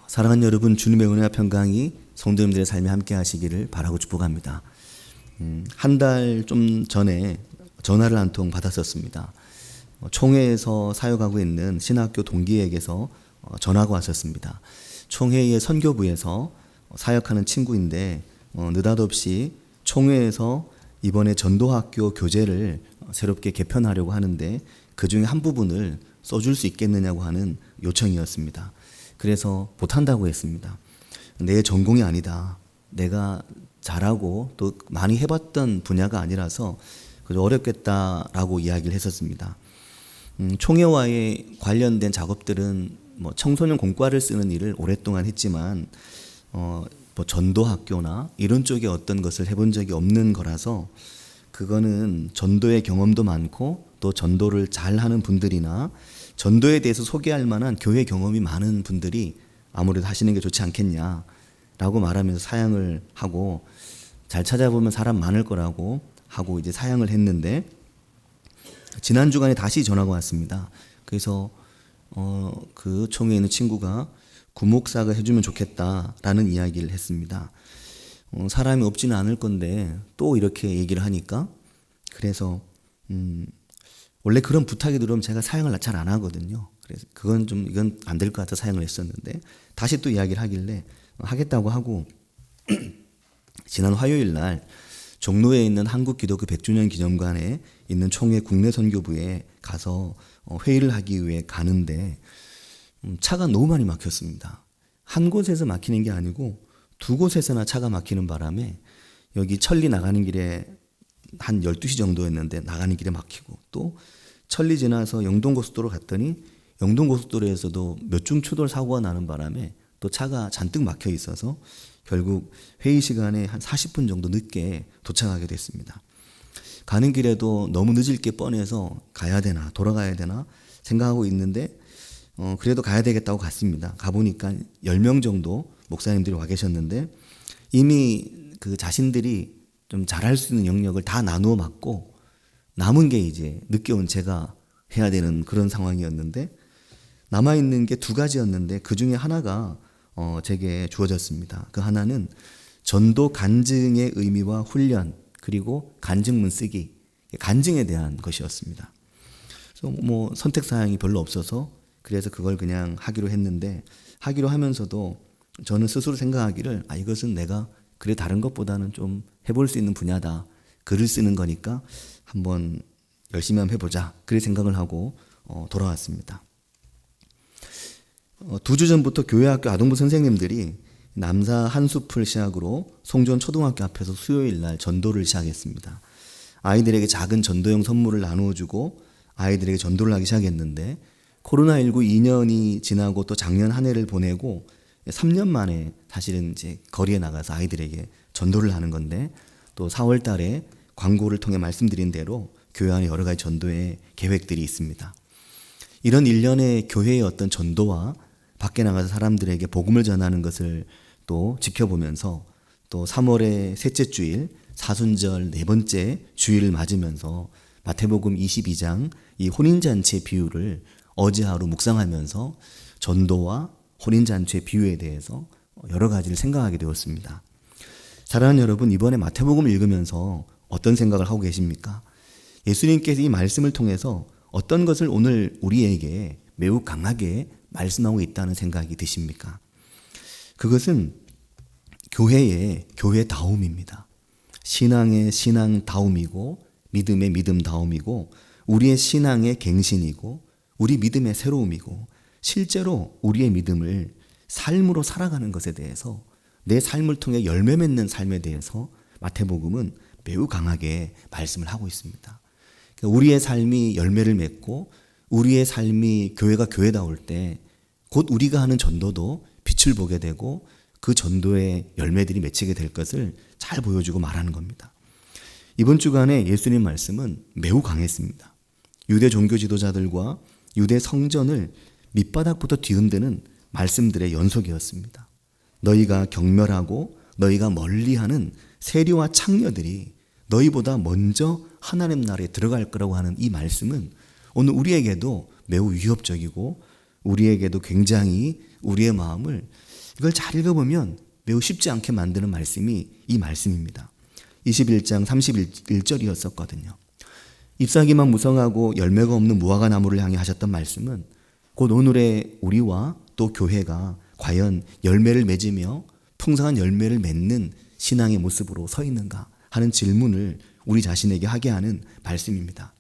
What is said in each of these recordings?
사랑하는 여러분, 주님의 은혜와 평강이 성도님들의 삶에 함께 하시기를 바라고 축복합니다. 한 달 좀 전에 전화를 한 통 받았었습니다. 총회에서 사역하고 있는 신학교 동기에게서 전화가 왔었습니다. 총회의 선교부에서 사역하는 친구인데 느닷없이 총회에서 이번에 전도학교 교재를 새롭게 개편하려고 하는데 그 중에 한 부분을 써줄 수 있겠느냐고 하는 요청이었습니다. 그래서 못한다고 했습니다. 내 전공이 아니다. 내가 잘하고 또 많이 해봤던 분야가 아니라서 어렵겠다라고 이야기를 했었습니다. 총회와의 관련된 작업들은 청소년 공과를 쓰는 일을 오랫동안 했지만 전도학교나 이런 쪽에 어떤 것을 해본 적이 없는 거라서 그거는 전도의 경험도 많고 또 전도를 잘하는 분들이나 전도에 대해서 소개할 만한 교회 경험이 많은 분들이 아무래도 하시는 게 좋지 않겠냐라고 말하면서 사양을 하고, 잘 찾아보면 사람 많을 거라고 하고 이제 사양을 했는데, 지난 주간에 다시 전화가 왔습니다. 그래서 그 총회에 있는 친구가 구목사가 해주면 좋겠다라는 이야기를 했습니다. 사람이 없지는 않을 건데 또 이렇게 얘기를 하니까, 그래서 원래 그런 부탁이 들어오면 제가 사양을 잘 안 하거든요. 그래서 이건 안 될 것 같아 사양을 했었는데, 다시 또 이야기를 하길래 하겠다고 하고 지난 화요일 날 종로에 있는 한국기독교 100주년 기념관에 있는 총회 국내 선교부에 가서 회의를 하기 위해 가는데 차가 너무 많이 막혔습니다. 한 곳에서 막히는 게 아니고 두 곳에서나 차가 막히는 바람에 여기 천리 나가는 길에 한 12시 정도였는데 나가는 길에 막히고, 또 천리 지나서 영동고속도로 갔더니 영동고속도로에서도 몇 중 추돌 사고가 나는 바람에 또 차가 잔뜩 막혀 있어서 결국 회의 시간에 한 40분 정도 늦게 도착하게 됐습니다. 가는 길에도 너무 늦을 게 뻔해서 가야 되나 돌아가야 되나 생각하고 있는데 그래도 가야 되겠다고 갔습니다. 가보니까 10명 정도 목사님들이 와 계셨는데 이미 그 자신들이 좀 잘할 수 있는 영역을 다 나누어 맡고 남은 게 이제 늦게 온 제가 해야 되는 그런 상황이었는데, 남아있는 게 두 가지였는데 그 중에 하나가 제게 주어졌습니다. 그 하나는 전도 간증의 의미와 훈련, 그리고 간증문 쓰기, 간증에 대한 것이었습니다. 그래서 선택 사항이 별로 없어서 그래서 그걸 그냥 하기로 했는데, 하기로 하면서도 저는 스스로 생각하기를 이것은 내가 그래 다른 것보다는 좀 해볼 수 있는 분야다. 글을 쓰는 거니까 한번 열심히 한번 해보자. 그래 생각을 하고 돌아왔습니다. 2주 전부터 교회학교 아동부 선생님들이 남사 한숲을 시작으로 송전 초등학교 앞에서 수요일 날 전도를 시작했습니다. 아이들에게 작은 전도용 선물을 나누어주고 아이들에게 전도를 하기 시작했는데, 코로나19 2년이 지나고 또 작년 한 해를 보내고 3년 만에 사실은 이제 거리에 나가서 아이들에게 전도를 하는 건데, 또 4월 달에 광고를 통해 말씀드린 대로 교회 안에 여러 가지 전도의 계획들이 있습니다. 이런 일련의 교회의 어떤 전도와 밖에 나가서 사람들에게 복음을 전하는 것을 또 지켜보면서, 또 3월의 셋째 주일 사순절 네 번째 주일을 맞으면서 마태복음 22장 이 혼인잔치의 비유를 어제 하루 묵상하면서 전도와 혼인잔치의 비유에 대해서 여러 가지를 생각하게 되었습니다. 사랑하는 여러분, 이번에 마태복음을 읽으면서 어떤 생각을 하고 계십니까? 예수님께서 이 말씀을 통해서 어떤 것을 오늘 우리에게 매우 강하게 말씀하고 있다는 생각이 드십니까? 그것은 교회의 교회다움입니다. 신앙의 신앙다움이고 믿음의 믿음다움이고 우리의 신앙의 갱신이고 우리 믿음의 새로움이고, 실제로 우리의 믿음을 삶으로 살아가는 것에 대해서, 내 삶을 통해 열매 맺는 삶에 대해서 마태복음은 매우 강하게 말씀을 하고 있습니다. 우리의 삶이 열매를 맺고 우리의 삶이 교회가 교회다울 때 곧 우리가 하는 전도도 빛을 보게 되고 그 전도의 열매들이 맺히게 될 것을 잘 보여주고 말하는 겁니다. 이번 주간에 예수님 말씀은 매우 강했습니다. 유대 종교 지도자들과 유대 성전을 밑바닥부터 뒤흔드는 말씀들의 연속이었습니다. 너희가 경멸하고 너희가 멀리하는 세리와 창녀들이 너희보다 먼저 하나님 나라에 들어갈 거라고 하는 이 말씀은 오늘 우리에게도 매우 위협적이고 우리에게도 굉장히 우리의 마음을 이걸 잘 읽어보면 매우 쉽지 않게 만드는 말씀이 이 말씀입니다. 21장 31절이었었거든요. 잎사귀만 무성하고 열매가 없는 무화과 나무를 향해 하셨던 말씀은 곧 오늘의 우리와 또 교회가 과연 열매를 맺으며 풍성한 열매를 맺는 신앙의 모습으로 서 있는가 하는 질문을 우리 자신에게 하게 하는 말씀입니다.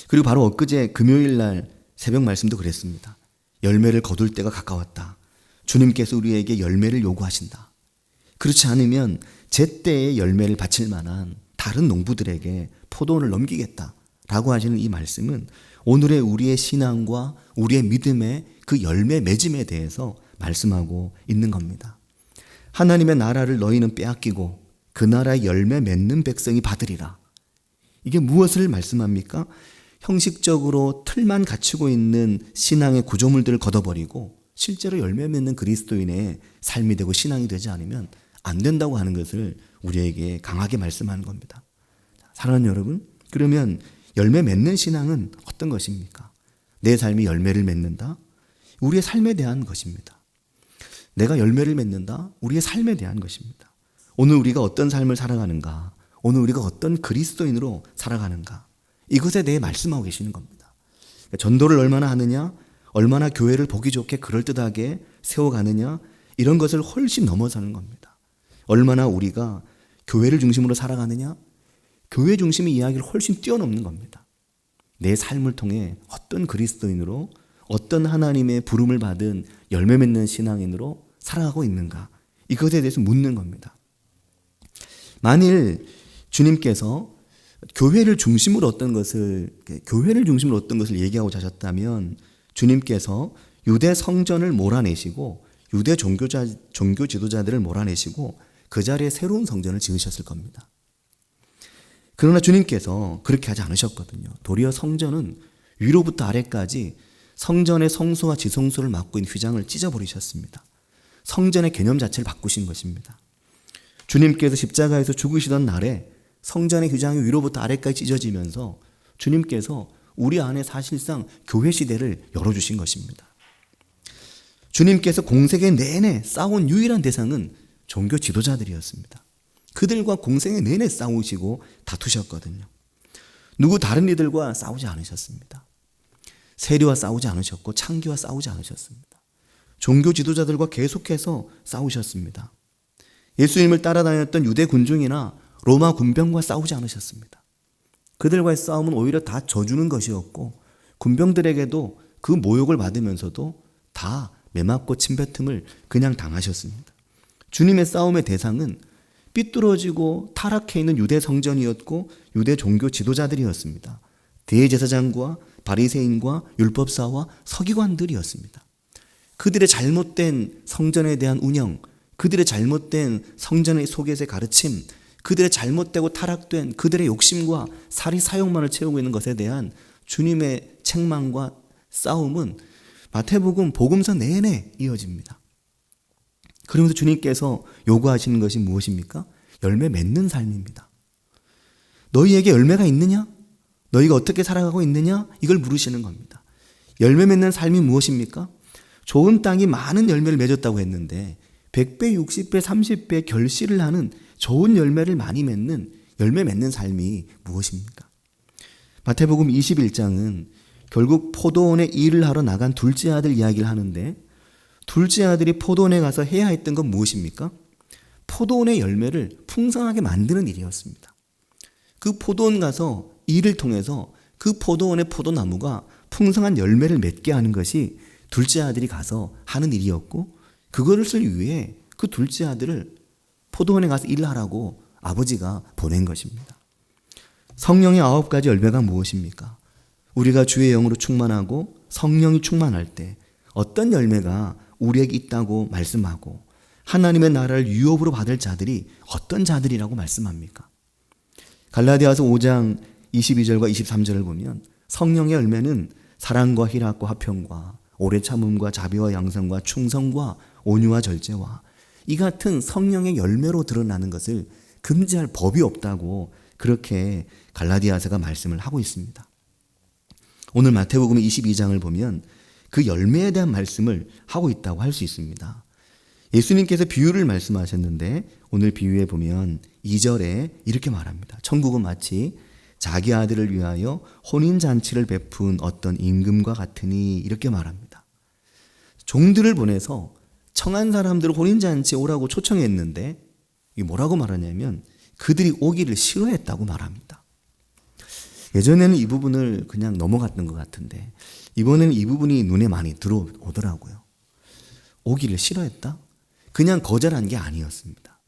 그리고 바로 엊그제 금요일 날 새벽 말씀도 그랬습니다. 열매를 거둘 때가 가까웠다. 주님께서 우리에게 열매를 요구하신다. 그렇지 않으면 제때에 열매를 바칠 만한 다른 농부들에게 포도원을 넘기겠다라고 하시는 이 말씀은 오늘의 우리의 신앙과 우리의 믿음의 그 열매 맺음에 대해서 말씀하고 있는 겁니다. 하나님의 나라를 너희는 빼앗기고 그 나라의 열매 맺는 백성이 받으리라. 이게 무엇을 말씀합니까? 형식적으로 틀만 갖추고 있는 신앙의 구조물들을 걷어버리고 실제로 열매 맺는 그리스도인의 삶이 되고 신앙이 되지 않으면 안 된다고 하는 것을 우리에게 강하게 말씀하는 겁니다. 사랑하는 여러분, 그러면 열매 맺는 신앙은 어떤 것입니까? 내 삶이 열매를 맺는다? 우리의 삶에 대한 것입니다. 내가 열매를 맺는다? 우리의 삶에 대한 것입니다. 오늘 우리가 어떤 삶을 살아가는가? 오늘 우리가 어떤 그리스도인으로 살아가는가? 이것에 대해 말씀하고 계시는 겁니다. 전도를 얼마나 하느냐? 얼마나 교회를 보기 좋게 그럴듯하게 세워가느냐? 이런 것을 훨씬 넘어서는 겁니다. 얼마나 우리가 교회를 중심으로 살아가느냐? 교회 중심의 이야기를 훨씬 뛰어넘는 겁니다. 내 삶을 통해 어떤 그리스도인으로 어떤 하나님의 부름을 받은 열매 맺는 신앙인으로 살아가고 있는가? 이것에 대해서 묻는 겁니다. 만일 주님께서 교회를 중심으로 어떤 것을 얘기하고 자셨다면 주님께서 유대 성전을 몰아내시고 유대 종교 지도자들을 몰아내시고 그 자리에 새로운 성전을 지으셨을 겁니다. 그러나 주님께서 그렇게 하지 않으셨거든요. 도리어 성전은 위로부터 아래까지 성전의 성소와 지성소를 맡고 있는 휘장을 찢어버리셨습니다. 성전의 개념 자체를 바꾸신 것입니다. 주님께서 십자가에서 죽으시던 날에 성전의 휘장이 위로부터 아래까지 찢어지면서 주님께서 우리 안에 사실상 교회 시대를 열어주신 것입니다. 주님께서 공생애 내내 싸운 유일한 대상은 종교 지도자들이었습니다. 그들과 공생애 내내 싸우시고 다투셨거든요. 누구 다른 이들과 싸우지 않으셨습니다. 세리와 싸우지 않으셨고 창기와 싸우지 않으셨습니다. 종교 지도자들과 계속해서 싸우셨습니다. 예수님을 따라다녔던 유대 군중이나 로마 군병과 싸우지 않으셨습니다. 그들과의 싸움은 오히려 다 져주는 것이었고 군병들에게도 그 모욕을 받으면서도 다 매맞고 침뱉음을 그냥 당하셨습니다. 주님의 싸움의 대상은 삐뚤어지고 타락해 있는 유대 성전이었고 유대 종교 지도자들이었습니다. 대제사장과 바리새인과 율법사와 서기관들이었습니다. 그들의 잘못된 성전에 대한 운영, 그들의 잘못된 성전의 속에서의 가르침, 그들의 잘못되고 타락된 그들의 욕심과 사리 사욕만을 채우고 있는 것에 대한 주님의 책망과 싸움은 마태복음 복음서 내내 이어집니다. 그러면서 주님께서 요구하시는 것이 무엇입니까? 열매 맺는 삶입니다. 너희에게 열매가 있느냐? 너희가 어떻게 살아가고 있느냐? 이걸 물으시는 겁니다. 열매 맺는 삶이 무엇입니까? 좋은 땅이 많은 열매를 맺었다고 했는데 100배, 60배, 30배 결실을 하는 좋은 열매를 많이 맺는 열매 맺는 삶이 무엇입니까? 마태복음 21장은 결국 포도원에 일을 하러 나간 둘째 아들 이야기를 하는데 둘째 아들이 포도원에 가서 해야 했던 건 무엇입니까? 포도원의 열매를 풍성하게 만드는 일이었습니다. 그 포도원 가서 일을 통해서 그 포도원의 포도나무가 풍성한 열매를 맺게 하는 것이 둘째 아들이 가서 하는 일이었고 그것을 위해 그 둘째 아들을 포도원에 가서 일하라고 아버지가 보낸 것입니다. 성령의 9가지 열매가 무엇입니까? 우리가 주의 영으로 충만하고 성령이 충만할 때 어떤 열매가 우리에게 있다고 말씀하고 하나님의 나라를 유업으로 받을 자들이 어떤 자들이라고 말씀합니까? 갈라디아서 5장 22절과 23절을 보면 성령의 열매는 사랑과 희락과 화평과 오래 참음과 자비와 양선과 충성과 온유와 절제와 이 같은 성령의 열매로 드러나는 것을 금지할 법이 없다고 그렇게 갈라디아서가 말씀을 하고 있습니다. 오늘 마태복음 22장을 보면 그 열매에 대한 말씀을 하고 있다고 할 수 있습니다. 예수님께서 비유를 말씀하셨는데 오늘 비유에 보면 2절에 이렇게 말합니다. 천국은 마치 자기 아들을 위하여 혼인잔치를 베푼 어떤 임금과 같으니 이렇게 말합니다. 종들을 보내서 청한 사람들을 혼인잔치에 오라고 초청했는데 이게 뭐라고 말하냐면 그들이 오기를 싫어했다고 말합니다. 예전에는 이 부분을 그냥 넘어갔던 것 같은데 이번에는 이 부분이 눈에 많이 들어오더라고요. 오기를 싫어했다? 그냥 거절한 게 아니었습니다.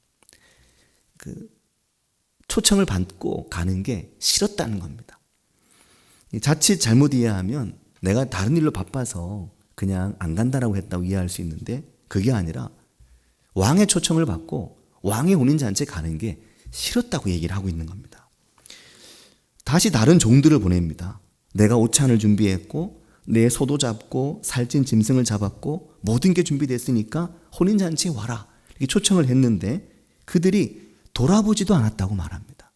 초청을 받고 가는 게 싫었다는 겁니다. 자칫 잘못 이해하면 내가 다른 일로 바빠서 그냥 안 간다라고 했다고 이해할 수 있는데 그게 아니라 왕의 초청을 받고 왕의 혼인잔치에 가는 게 싫었다고 얘기를 하고 있는 겁니다. 다시 다른 종들을 보냅니다. 내가 오찬을 준비했고 내 소도 잡고 살찐 짐승을 잡았고 모든 게 준비됐으니까 혼인잔치에 와라 이렇게 초청을 했는데 그들이 돌아보지도 않았다고 말합니다.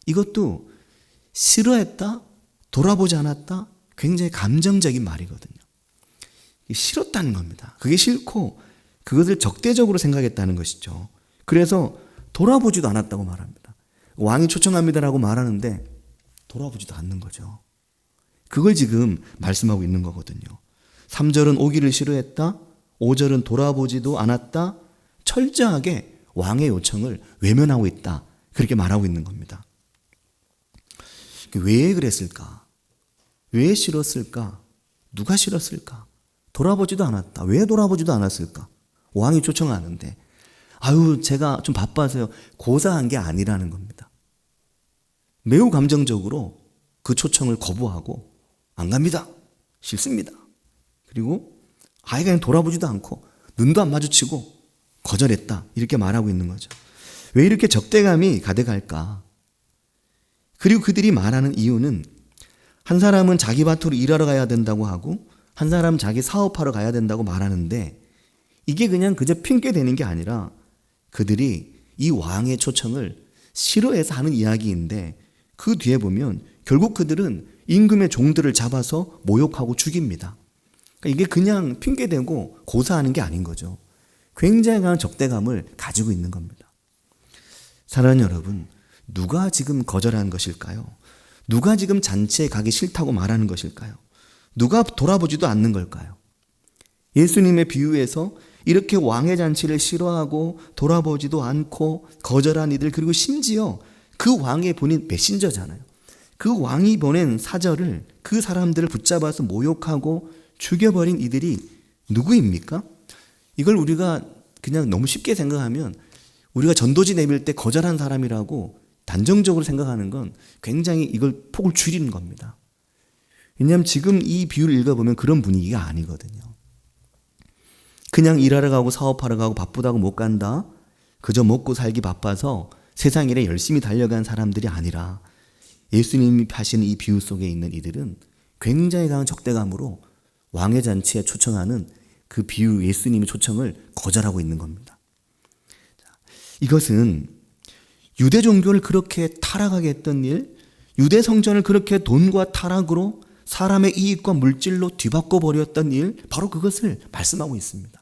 이것도 싫어했다, 돌아보지 않았다 굉장히 감정적인 말이거든요. 싫었다는 겁니다. 그게 싫고 그것을 적대적으로 생각했다는 것이죠. 그래서 돌아보지도 않았다고 말합니다. 왕이 초청합니다라고 말하는데 돌아보지도 않는 거죠. 그걸 지금 말씀하고 있는 거거든요. 3절은 오기를 싫어했다, 5절은 돌아보지도 않았다, 철저하게 왕의 요청을 외면하고 있다. 그렇게 말하고 있는 겁니다. 왜 그랬을까? 왜 싫었을까? 누가 싫었을까? 돌아보지도 않았다. 왜 돌아보지도 않았을까? 왕이 초청하는데 아유 제가 좀 바빠서요. 고사한 게 아니라는 겁니다. 매우 감정적으로 그 초청을 거부하고 안 갑니다. 싫습니다. 그리고 아예 그냥 돌아보지도 않고 눈도 안 마주치고 거절했다. 이렇게 말하고 있는 거죠. 왜 이렇게 적대감이 가득할까? 그리고 그들이 말하는 이유는 한 사람은 자기 밭으로 일하러 가야 된다고 하고 한 사람은 자기 사업하러 가야 된다고 말하는데 이게 그냥 그저 핑계대는 게 아니라 그들이 이 왕의 초청을 싫어해서 하는 이야기인데 그 뒤에 보면 결국 그들은 임금의 종들을 잡아서 모욕하고 죽입니다. 그러니까 이게 그냥 핑계대고 고사하는 게 아닌 거죠. 굉장히 강한 적대감을 가지고 있는 겁니다. 사랑하는 여러분, 누가 지금 거절한 것일까요? 누가 지금 잔치에 가기 싫다고 말하는 것일까요? 누가 돌아보지도 않는 걸까요? 예수님의 비유에서 이렇게 왕의 잔치를 싫어하고 돌아보지도 않고 거절한 이들, 그리고 심지어 그 왕의 본인 메신저잖아요. 그 왕이 보낸 사절을 그 사람들을 붙잡아서 모욕하고 죽여버린 이들이 누구입니까? 이걸 우리가 그냥 너무 쉽게 생각하면 우리가 전도지 내밀 때 거절한 사람이라고 단정적으로 생각하는 건 굉장히 이걸 폭을 줄이는 겁니다. 왜냐하면 지금 이 비유를 읽어보면 그런 분위기가 아니거든요. 그냥 일하러 가고 사업하러 가고 바쁘다고 못 간다. 그저 먹고 살기 바빠서 세상 일에 열심히 달려간 사람들이 아니라 예수님이 하시는 이 비유 속에 있는 이들은 굉장히 강한 적대감으로 왕의 잔치에 초청하는 그 비유 예수님의 초청을 거절하고 있는 겁니다. 이것은 유대 종교를 그렇게 타락하게 했던 일, 유대 성전을 그렇게 돈과 타락으로 사람의 이익과 물질로 뒤바꿔 버렸던 일, 바로 그것을 말씀하고 있습니다.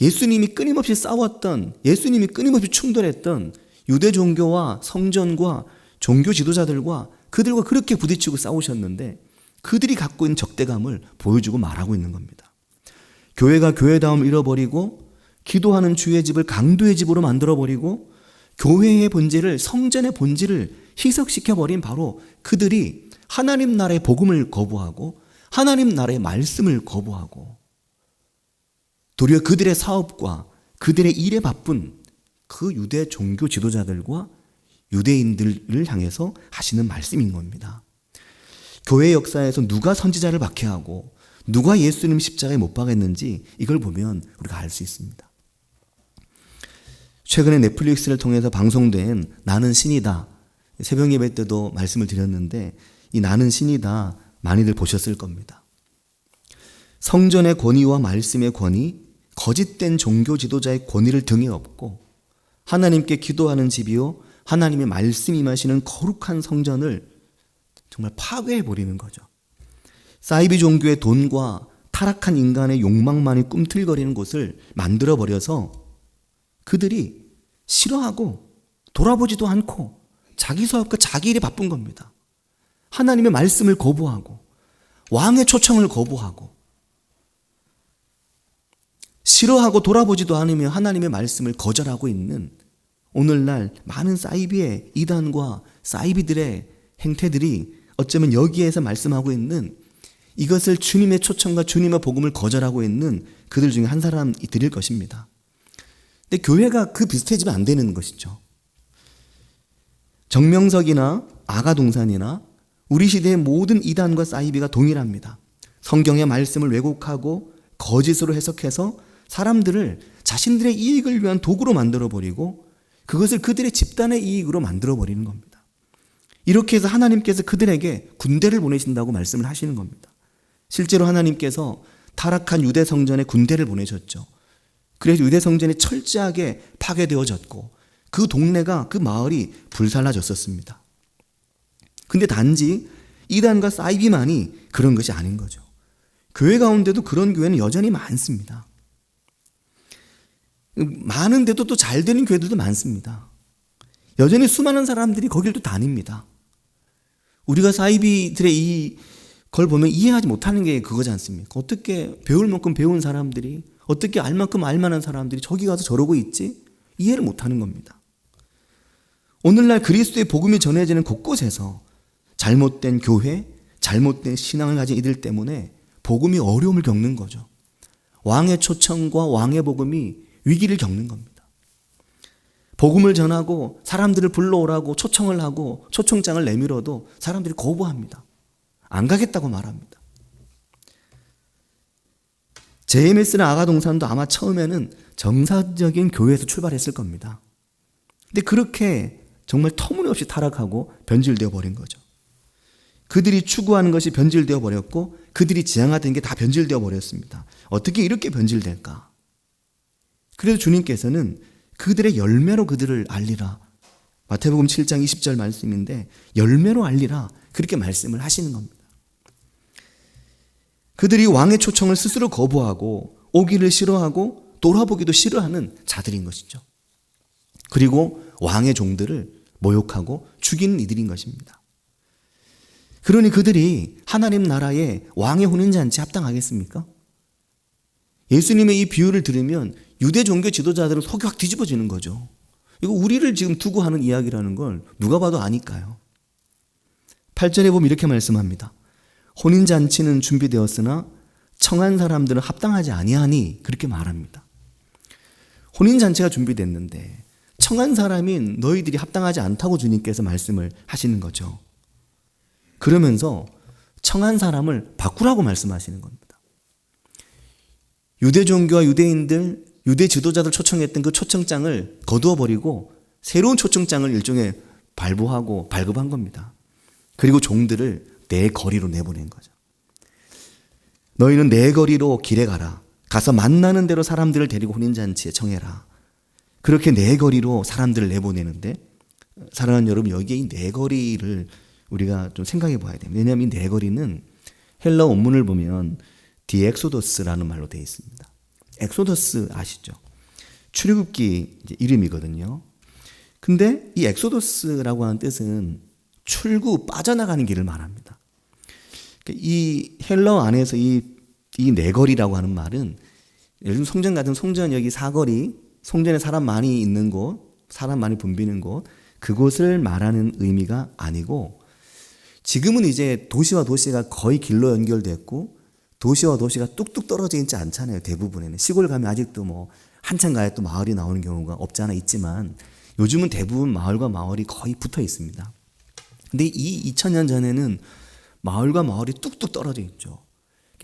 예수님이 끊임없이 싸웠던, 예수님이 끊임없이 충돌했던 유대 종교와 성전과 종교 지도자들과 그들과 그렇게 부딪히고 싸우셨는데 그들이 갖고 있는 적대감을 보여주고 말하고 있는 겁니다. 교회가 교회다움을 잃어버리고 기도하는 주의 집을 강도의 집으로 만들어버리고 교회의 본질을, 성전의 본질을 희석시켜버린 바로 그들이 하나님 나라의 복음을 거부하고 하나님 나라의 말씀을 거부하고 도리어 그들의 사업과 그들의 일에 바쁜 그 유대 종교 지도자들과 유대인들을 향해서 하시는 말씀인 겁니다. 교회 역사에서 누가 선지자를 박해하고 누가 예수님 십자가에 못 박았는지 이걸 보면 우리가 알 수 있습니다. 최근에 넷플릭스를 통해서 방송된 나는 신이다. 새벽 예배 때도 말씀을 드렸는데 이 나는 신이다 많이들 보셨을 겁니다. 성전의 권위와 말씀의 권위, 거짓된 종교 지도자의 권위를 등에 업고 하나님께 기도하는 집이요 하나님의 말씀이 임하시는 거룩한 성전을 정말 파괴해버리는 거죠. 사이비 종교의 돈과 타락한 인간의 욕망만이 꿈틀거리는 곳을 만들어버려서 그들이 싫어하고 돌아보지도 않고 자기 사업과 자기 일에 바쁜 겁니다. 하나님의 말씀을 거부하고 왕의 초청을 거부하고 싫어하고 돌아보지도 않으며 하나님의 말씀을 거절하고 있는 오늘날 많은 사이비의 이단과 사이비들의 행태들이 어쩌면 여기에서 말씀하고 있는 이것을 주님의 초청과 주님의 복음을 거절하고 있는 그들 중에 한 사람들일 것입니다. 근데 교회가 그 비슷해지면 안 되는 것이죠. 정명석이나 아가동산이나 우리 시대의 모든 이단과 사이비가 동일합니다. 성경의 말씀을 왜곡하고 거짓으로 해석해서 사람들을 자신들의 이익을 위한 도구로 만들어버리고 그것을 그들의 집단의 이익으로 만들어버리는 겁니다. 이렇게 해서 하나님께서 그들에게 군대를 보내신다고 말씀을 하시는 겁니다. 실제로 하나님께서 타락한 유대 성전에 군대를 보내셨죠. 그래서 유대 성전이 철저하게 파괴되어졌고 그 동네가 그 마을이 불살라졌었습니다. 근데 단지 이단과 사이비만이 그런 것이 아닌 거죠. 교회 가운데도 그런 교회는 여전히 많습니다. 많은데도 또 잘 되는 교회들도 많습니다. 여전히 수많은 사람들이 거길 또 다닙니다. 우리가 사이비들의 이걸 보면 이해하지 못하는 게 그거지 않습니까? 어떻게 배울 만큼 배운 사람들이, 어떻게 알 만큼 알 만한 사람들이 저기 가서 저러고 있지? 이해를 못하는 겁니다. 오늘날 그리스도의 복음이 전해지는 곳곳에서 잘못된 교회, 잘못된 신앙을 가진 이들 때문에 복음이 어려움을 겪는 거죠. 왕의 초청과 왕의 복음이 위기를 겪는 겁니다. 복음을 전하고 사람들을 불러오라고 초청을 하고 초청장을 내밀어도 사람들이 거부합니다. 안 가겠다고 말합니다. JMS나 아가동산도 아마 처음에는 정상적인 교회에서 출발했을 겁니다. 근데 그렇게 정말 터무니없이 타락하고 변질되어 버린 거죠. 그들이 추구하는 것이 변질되어 버렸고 그들이 지향하던 게 다 변질되어 버렸습니다. 어떻게 이렇게 변질될까? 그래서 주님께서는 그들의 열매로 그들을 알리라. 마태복음 7장 20절 말씀인데 열매로 알리라. 그렇게 말씀을 하시는 겁니다. 그들이 왕의 초청을 스스로 거부하고 오기를 싫어하고 돌아보기도 싫어하는 자들인 것이죠. 그리고 왕의 종들을 모욕하고 죽이는 이들인 것입니다. 그러니 그들이 하나님 나라의 왕의 혼인잔치에 합당하겠습니까? 예수님의 이 비유를 들으면 유대 종교 지도자들은 속이 확 뒤집어지는 거죠. 이거 우리를 지금 두고 하는 이야기라는 걸 누가 봐도 아니까요. 8절에 보면 이렇게 말씀합니다. 혼인잔치는 준비되었으나 청한 사람들은 합당하지 아니하니 그렇게 말합니다. 혼인잔치가 준비됐는데 청한 사람인 너희들이 합당하지 않다고 주님께서 말씀을 하시는 거죠. 그러면서 청한 사람을 바꾸라고 말씀하시는 겁니다. 유대 종교와 유대인들, 유대 지도자들 초청했던 그 초청장을 거두어 버리고 새로운 초청장을 일종의 발부하고 발급한 겁니다. 그리고 종들을 내 거리로 내보낸 거죠. 너희는 내 거리로 길에 가라. 가서 만나는 대로 사람들을 데리고 혼인잔치에 청해라. 그렇게 내 거리로 사람들을 내보내는데 사랑하는 여러분, 여기에 이 내 거리를 우리가 좀 생각해 봐야 됩니다. 왜냐하면 이 내 거리는 헬라 원문을 보면 디엑소더스라는 말로 되어 있습니다. 엑소더스 아시죠? 출애굽기 이름이거든요. 근데 이 엑소더스라고 하는 뜻은 출구, 빠져나가는 길을 말합니다. 이 헬러 안에서 이 내거리라고 하는 말은 요즘 송전 같은 송전 여기 사거리, 송전에 사람 많이 있는 곳, 사람 많이 붐비는 곳, 그곳을 말하는 의미가 아니고 지금은 이제 도시와 도시가 거의 길로 연결됐고 도시와 도시가 뚝뚝 떨어져 있지 않잖아요. 대부분에는. 시골 가면 아직도 뭐 한참 가야 또 마을이 나오는 경우가 없지 않아 있지만 요즘은 대부분 마을과 마을이 거의 붙어 있습니다. 근데 이 2000년 전에는 마을과 마을이 뚝뚝 떨어져 있죠.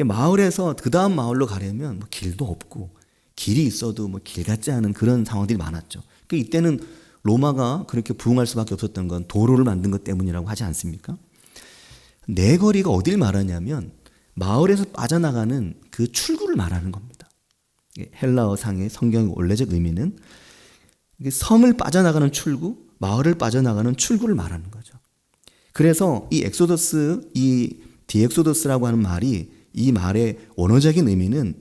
마을에서 그 다음 마을로 가려면 뭐 길도 없고 길이 있어도 뭐 길 같지 않은 그런 상황들이 많았죠. 이때는 로마가 그렇게 부흥할 수밖에 없었던 건 도로를 만든 것 때문이라고 하지 않습니까? 내거리가 어딜 말하냐면 마을에서 빠져나가는 그 출구를 말하는 겁니다. 헬라어상의 성경의 원래적 의미는 성을 빠져나가는 출구, 마을을 빠져나가는 출구를 말하는 거죠. 그래서 이 엑소더스, 이 디엑소더스라고 하는 말이 이 말의 원어적인 의미는,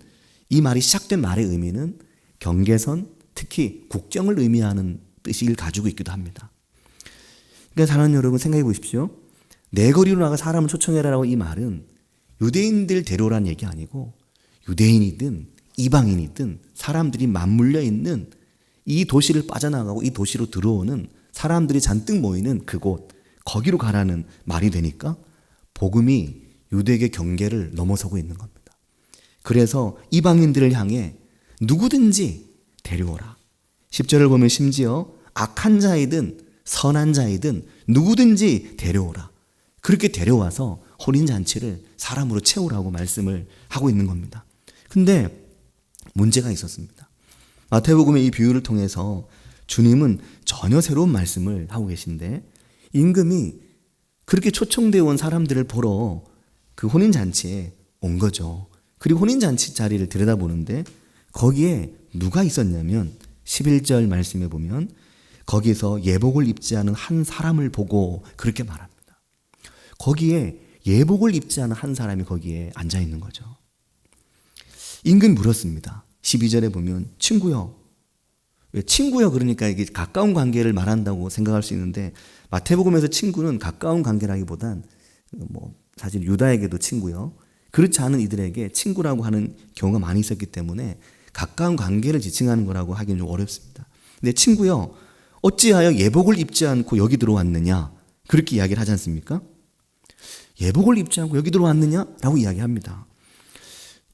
이 말이 시작된 말의 의미는 경계선, 특히 국정을 의미하는 뜻을 가지고 있기도 합니다. 그러니까 사랑하는 여러분, 생각해 보십시오. 내 거리로 나가 사람을 초청해라라고 이 말은 유대인들 데려오라는 얘기 아니고 유대인이든 이방인이든 사람들이 맞물려 있는 이 도시를 빠져나가고 이 도시로 들어오는 사람들이 잔뜩 모이는 그곳, 거기로 가라는 말이 되니까 복음이 유대계 경계를 넘어서고 있는 겁니다. 그래서 이방인들을 향해 누구든지 데려오라. 10절을 보면 심지어 악한 자이든 선한 자이든 누구든지 데려오라. 그렇게 데려와서 혼인잔치를 사람으로 채우라고 말씀을 하고 있는 겁니다. 근데 문제가 있었습니다. 마태복음의 이 비유를 통해서 주님은 전혀 새로운 말씀을 하고 계신데, 임금이 그렇게 초청되어 온 사람들을 보러 그 혼인잔치에 온 거죠. 그리고 혼인잔치 자리를 들여다보는데 거기에 누가 있었냐면 11절 말씀에 보면 거기서 예복을 입지 않은 한 사람을 보고 그렇게 말합니다. 거기에 예복을 입지 않은 한 사람이 거기에 앉아 있는 거죠. 임금이 물었습니다. 12절에 보면 친구요. 왜 친구요? 그러니까 이게 가까운 관계를 말한다고 생각할 수 있는데, 마태복음에서 친구는 가까운 관계라기보단 사실 유다에게도 친구요. 그렇지 않은 이들에게 친구라고 하는 경우가 많이 있었기 때문에 가까운 관계를 지칭하는 거라고 하기는 좀 어렵습니다. 근데 친구요, 어찌하여 예복을 입지 않고 여기 들어왔느냐? 그렇게 이야기를 하지 않습니까? 예복을 입지 않고 여기 들어왔느냐라고 이야기합니다.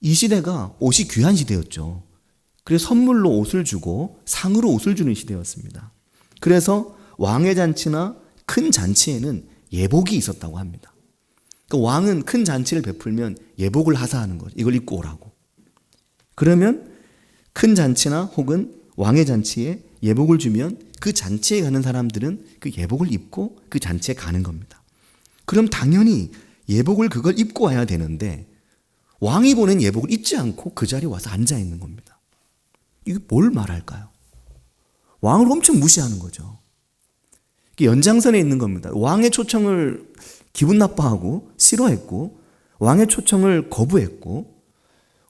이 시대가 옷이 귀한 시대였죠. 그래서 선물로 옷을 주고 상으로 옷을 주는 시대였습니다. 그래서 왕의 잔치나 큰 잔치에는 예복이 있었다고 합니다. 그러니까 왕은 큰 잔치를 베풀면 예복을 하사하는 거죠. 이걸 입고 오라고. 그러면 큰 잔치나 혹은 왕의 잔치에 예복을 주면 그 잔치에 가는 사람들은 그 예복을 입고 그 잔치에 가는 겁니다. 그럼 당연히 예복을 그걸 입고 와야 되는데 왕이 보낸 예복을 입지 않고 그 자리에 와서 앉아 있는 겁니다. 이게 뭘 말할까요? 왕을 엄청 무시하는 거죠. 연장선에 있는 겁니다. 왕의 초청을 기분 나빠하고 싫어했고, 왕의 초청을 거부했고,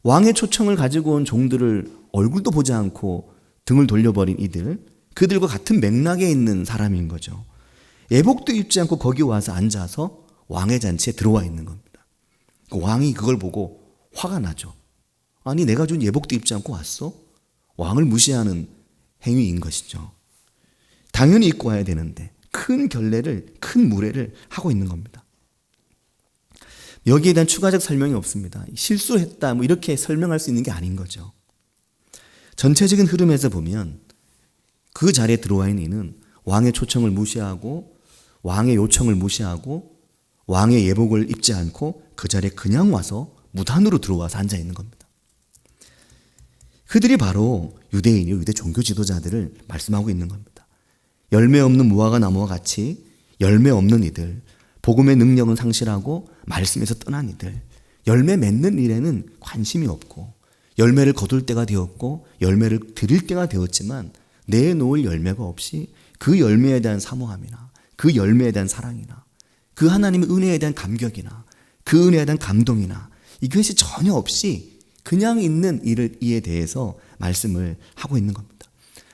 왕의 초청을 가지고 온 종들을 얼굴도 보지 않고 등을 돌려버린 이들, 그들과 같은 맥락에 있는 사람인 거죠. 예복도 입지 않고 거기 와서 앉아서 왕의 잔치에 들어와 있는 겁니다. 왕이 그걸 보고 화가 나죠. 아니, 내가 준 예복도 입지 않고 왔어? 왕을 무시하는 행위인 것이죠. 당연히 입고 와야 되는데 큰 결례를, 큰 무례를 하고 있는 겁니다. 여기에 대한 추가적 설명이 없습니다. 실수했다 이렇게 설명할 수 있는 게 아닌 거죠. 전체적인 흐름에서 보면 그 자리에 들어와 있는 이는 왕의 초청을 무시하고 왕의 요청을 무시하고 왕의 예복을 입지 않고 그 자리에 그냥 와서 무단으로 들어와서 앉아 있는 겁니다. 그들이 바로 유대인이요, 유대 종교 지도자들을 말씀하고 있는 겁니다. 열매 없는 무화과 나무와 같이 열매 없는 이들, 복음의 능력은 상실하고 말씀에서 떠난 이들, 열매 맺는 일에는 관심이 없고 열매를 거둘 때가 되었고 열매를 드릴 때가 되었지만 내놓을 열매가 없이 그 열매에 대한 사모함이나 그 열매에 대한 사랑이나 그 하나님의 은혜에 대한 감격이나 그 은혜에 대한 감동이나 이것이 전혀 없이 그냥 있는 이에 대해서 말씀을 하고 있는 겁니다.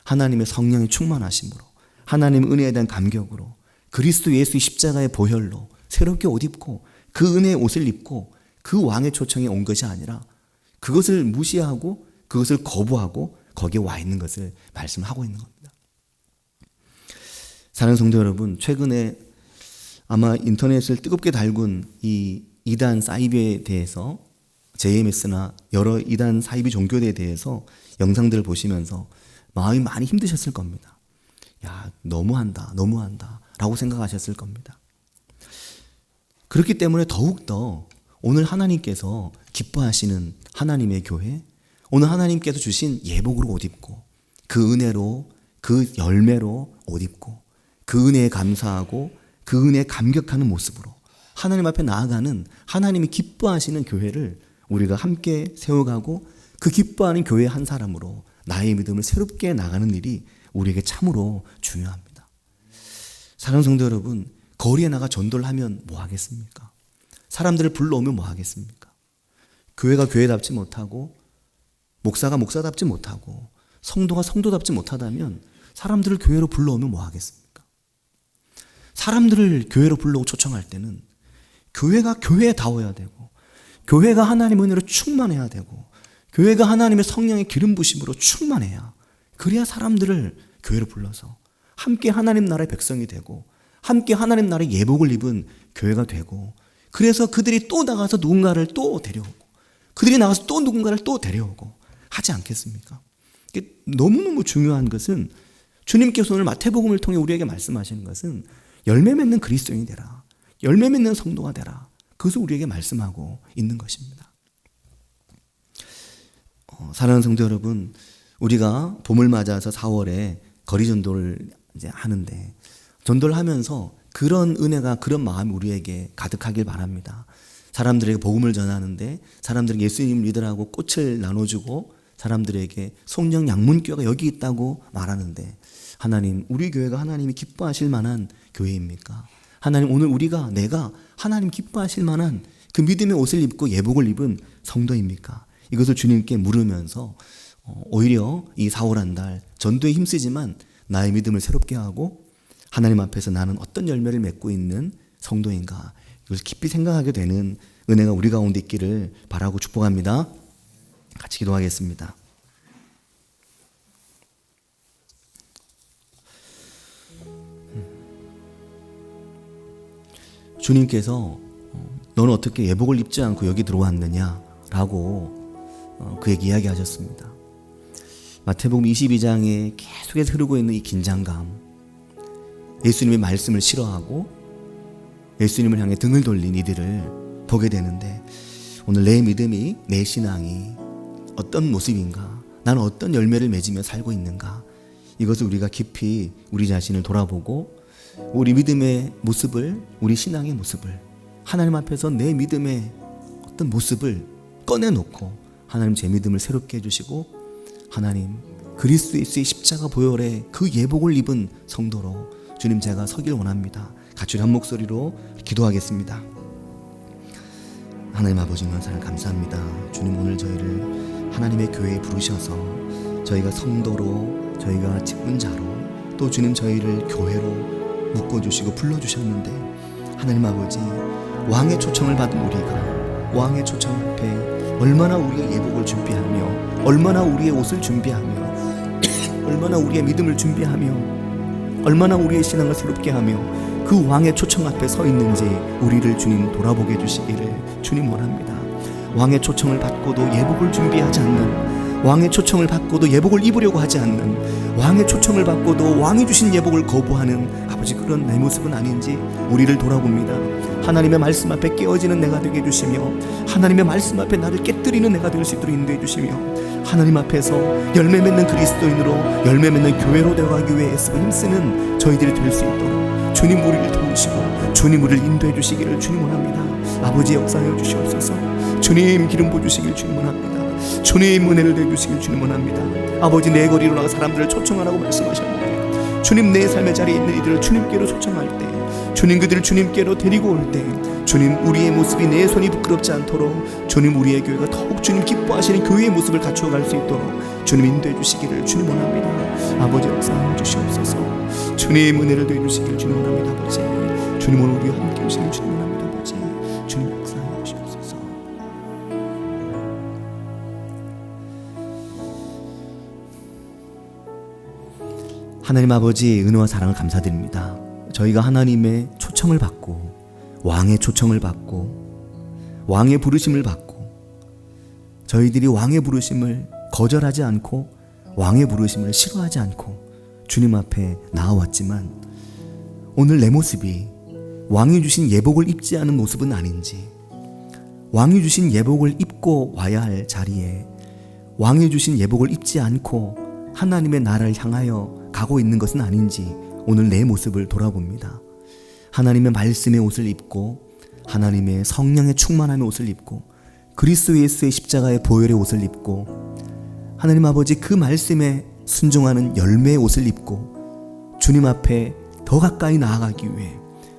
하나님의 성령의 충만하심으로, 하나님의 은혜에 대한 감격으로, 그리스도 예수의 십자가의 보혈로 새롭게 옷 입고 그 은혜의 옷을 입고 그 왕의 초청에 온 것이 아니라 그것을 무시하고 그것을 거부하고 거기에 와 있는 것을 말씀하고 있는 겁니다. 사랑하는 성도 여러분, 최근에 아마 인터넷을 뜨겁게 달군 이 이단 사이비에 대해서, JMS나 여러 이단 사이비 종교에 대해서 영상들을 보시면서 마음이 많이 힘드셨을 겁니다. 야, 너무한다 라고 생각하셨을 겁니다. 그렇기 때문에 더욱더 오늘 하나님께서 기뻐하시는 하나님의 교회, 오늘 하나님께서 주신 예복으로 옷 입고 그 은혜로, 그 열매로 옷 입고 그 은혜에 감사하고 그 은혜에 감격하는 모습으로 하나님 앞에 나아가는 하나님이 기뻐하시는 교회를 우리가 함께 세워가고 그 기뻐하는 교회 한 사람으로 나의 믿음을 새롭게 나가는 일이 우리에게 참으로 중요합니다. 사랑하는 성도 여러분, 거리에 나가 전도를 하면 뭐 하겠습니까? 사람들을 불러오면 뭐 하겠습니까? 교회가 교회답지 못하고 목사가 목사답지 못하고 성도가 성도답지 못하다면 사람들을 교회로 불러오면 뭐 하겠습니까? 사람들을 교회로 불러오고 초청할 때는 교회가 교회다워야 되고 교회가 하나님의 은혜로 충만해야 되고 교회가 하나님의 성령의 기름 부심으로 충만해야, 그래야 사람들을 교회로 불러서 함께 하나님 나라의 백성이 되고 함께 하나님 나라의 예복을 입은 교회가 되고, 그래서 그들이 또 나가서 누군가를 또 데려오고 그들이 나가서 또 누군가를 또 데려오고 하지 않겠습니까? 너무너무 중요한 것은 주님께서 오늘 마태복음을 통해 우리에게 말씀하시는 것은 열매 맺는 그리스도인이 되라, 열매 맺는 성도가 되라, 그것을 우리에게 말씀하고 있는 것입니다. 사랑하는 성도 여러분, 우리가 봄을 맞아서 4월에 거리 전도를 이제 하는데, 전도를 하면서 그런 은혜가, 그런 마음이 우리에게 가득하길 바랍니다. 사람들에게 복음을 전하는데 사람들에게 예수님 믿으라고 꽃을 나눠주고 사람들에게 속령 양문교회가 여기 있다고 말하는데, 하나님, 우리 교회가 하나님이 기뻐하실 만한 교회입니까? 하나님, 오늘 내가 하나님 기뻐하실 만한 그 믿음의 옷을 입고 예복을 입은 성도입니까? 이것을 주님께 물으면서 오히려 이 4월 한 달 전도에 힘쓰지만 나의 믿음을 새롭게 하고 하나님 앞에서 나는 어떤 열매를 맺고 있는 성도인가, 이것을 깊이 생각하게 되는 은혜가 우리 가운데 있기를 바라고 축복합니다. 같이 기도하겠습니다. 주님께서 너는 어떻게 예복을 입지 않고 여기 들어왔느냐라고 그에게 이야기하셨습니다. 마태복음 22장에 계속해서 흐르고 있는 이 긴장감, 예수님의 말씀을 싫어하고 예수님을 향해 등을 돌린 이들을 보게 되는데, 오늘 내 믿음이, 내 신앙이 어떤 모습인가, 나는 어떤 열매를 맺으며 살고 있는가, 이것을 우리가 깊이 우리 자신을 돌아보고 우리 믿음의 모습을, 우리 신앙의 모습을, 하나님 앞에서 내 믿음의 어떤 모습을 꺼내놓고 하나님 제 믿음을 새롭게 해주시고 하나님 그리스도 예수의 십자가 보혈의 그 예복을 입은 성도로 주님 제가 서길 원합니다. 같이 한 목소리로 기도하겠습니다. 하나님 아버지 은사를 감사합니다. 주님, 오늘 저희를 하나님의 교회에 부르셔서 저희가 성도로, 저희가 직분자로, 또 주님 저희를 교회로 묶어주시고 불러주셨는데, 하나님 아버지, 왕의 초청을 받은 우리가 왕의 초청 앞에 얼마나 우리의 예복을 준비하며, 얼마나 우리의 옷을 준비하며, 얼마나 우리의 믿음을 준비하며, 얼마나 우리의 신앙을 새롭게 하며 그 왕의 초청 앞에 서 있는지 우리를 주님 돌아보게 해주시기를 주님 원합니다. 왕의 초청을 받고도 예복을 준비하지 않는, 왕의 초청을 받고도 예복을 입으려고 하지 않는, 왕의 초청을 받고도 왕이 주신 예복을 거부하는 아버지, 그런 내 모습은 아닌지 우리를 돌아봅니다. 하나님의 말씀 앞에 깨어지는 내가 되게 해주시며, 하나님의 말씀 앞에 나를 깨뜨리는 내가 될 수 있도록 인도해 주시며, 하나님 앞에서 열매 맺는 그리스도인으로, 열매 맺는 교회로 되어가기 위해 애쓰고 힘쓰는 저희들이 될 수 있도록 주님 우리를 도우시고 주님 우리를 인도해 주시기를 주님 원합니다. 아버지 역사하여 주시옵소서. 주님 기름 부어주시길 주님 원합니다. 주님 은혜를 내주시길 주님 원합니다. 아버지, 내 거리로 나가 사람들을 초청하라고 말씀하셨는데, 주님 내 삶의 자리에 있는 이들을 주님께로 초청할 때, 주님 그들을 주님께로 데리고 올 때, 주님 우리의 모습이 내 손이 부끄럽지 않도록 주님 우리의 교회가 더욱 주님 기뻐하시는 교회의 모습을 갖추어갈 수 있도록 주님 인도해 주시기를 주님 원합니다. 아버지 역사하여 주시옵소서. 주님 은혜를 내주시기를 주님 원합니다. 아버지, 주님 오늘 우리와 함께 하시길 주님 원합니다. 아버지, 주님 역사하여 주시옵소서. 하나님 아버지, 은혜와 사랑을 감사드립니다. 저희가 하나님의 초청을 받고, 왕의 초청을 받고, 왕의 부르심을 받고, 저희들이 왕의 부르심을 거절하지 않고 왕의 부르심을 싫어하지 않고 주님 앞에 나아왔지만, 오늘 내 모습이 왕이 주신 예복을 입지 않은 모습은 아닌지, 왕이 주신 예복을 입고 와야 할 자리에 왕이 주신 예복을 입지 않고 하나님의 나라를 향하여 가고 있는 것은 아닌지 오늘 내 모습을 돌아봅니다. 하나님의 말씀의 옷을 입고, 하나님의 성령의 충만함의 옷을 입고, 그리스도 예수의 십자가의 보혈의 옷을 입고, 하나님 아버지 그 말씀에 순종하는 열매의 옷을 입고 주님 앞에 더 가까이 나아가기 위해,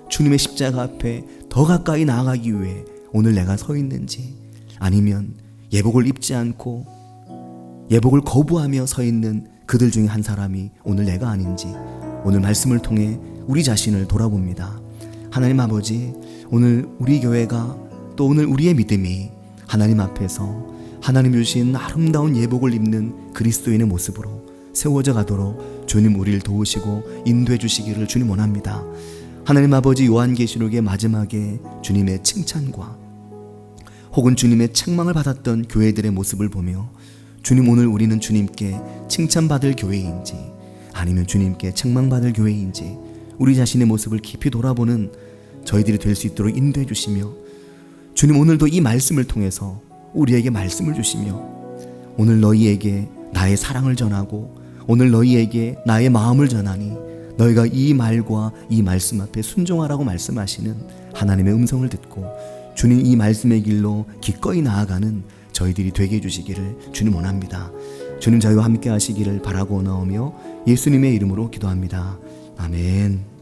주님의 십자가 앞에 더 가까이 나아가기 위해 오늘 내가 서 있는지, 아니면 예복을 입지 않고 예복을 거부하며 서 있는 그들 중에 한 사람이 오늘 내가 아닌지 오늘 말씀을 통해 우리 자신을 돌아봅니다. 하나님 아버지, 오늘 우리 교회가 또 오늘 우리의 믿음이 하나님 앞에서 하나님 주신 아름다운 예복을 입는 그리스도인의 모습으로 세워져 가도록 주님 우리를 도우시고 인도해 주시기를 주님 원합니다. 하나님 아버지, 요한계시록의 마지막에 주님의 칭찬과 혹은 주님의 책망을 받았던 교회들의 모습을 보며 주님, 오늘 우리는 주님께 칭찬받을 교회인지 아니면 주님께 책망받을 교회인지 우리 자신의 모습을 깊이 돌아보는 저희들이 될 수 있도록 인도해 주시며, 주님 오늘도 이 말씀을 통해서 우리에게 말씀을 주시며 오늘 너희에게 나의 사랑을 전하고 오늘 너희에게 나의 마음을 전하니 너희가 이 말과 이 말씀 앞에 순종하라고 말씀하시는 하나님의 음성을 듣고 주님 이 말씀의 길로 기꺼이 나아가는 저희들이 되게 해주시기를 주님 원합니다. 주님 저희와 함께 하시기를 바라고 나오며 예수님의 이름으로 기도합니다. 아멘.